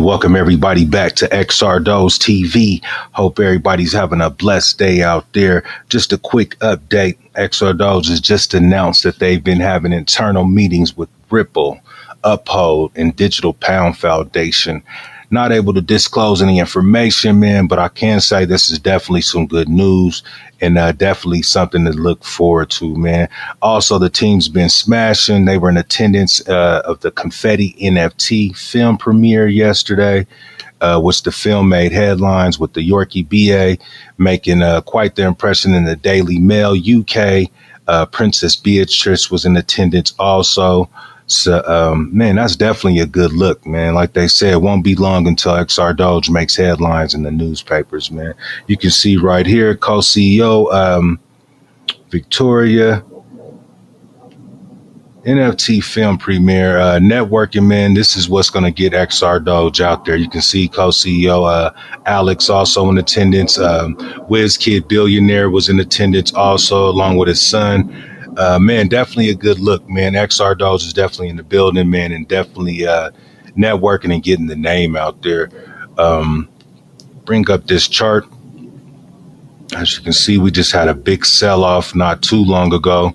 man, welcome everybody back to XRdoge TV. Hope everybody's having a blessed day out there. Just a quick update. XRdoge has just announced that they've been having internal meetings with Ripple, UPHOLD, and Digital Pound Foundation. Not able to disclose any information, man, but I can say this is definitely some good news and definitely something to look forward to, man. Also, the team's been smashing. They were in attendance of the CONFETTI NFT film premiere yesterday, which the film made headlines with the Yorkie BA making quite the impression in the Daily Mail UK. Princess Beatrice was in attendance also. So, man, that's definitely a good look, man. Like they said, it won't be long until XRdoge makes headlines in the newspapers, man. You can see right here, co-CEO Victoria, NFT film premiere, networking, man. This is what's going to get XRdoge out there. You can see co-CEO Alex also in attendance. WizKid Billionaire was in attendance also, along with his son. Man, definitely a good look, man. XRdoge is definitely in the building, man, and definitely networking and getting the name out there. Bring up this chart. As you can see, we just had a big sell-off not too long ago.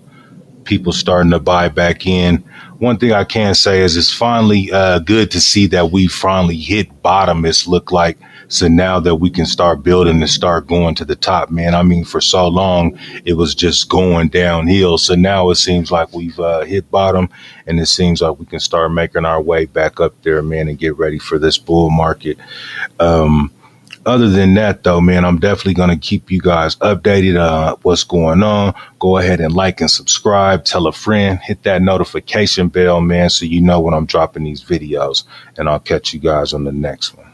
People starting to buy back in. One thing I can say is it's finally good to see that we finally hit bottom, it's looked like. So now that we can start building and start going to the top, man. I mean, for so long, it was just going downhill. So now it seems like we've hit bottom, and it seems like we can start making our way back up there, man, and get ready for this bull market. Other than that, though, man, I'm definitely going to keep you guys updated on what's going on. Go ahead and like and subscribe. Tell a friend. Hit that notification bell, man, so you know when I'm dropping these videos. And I'll catch you guys on the next one.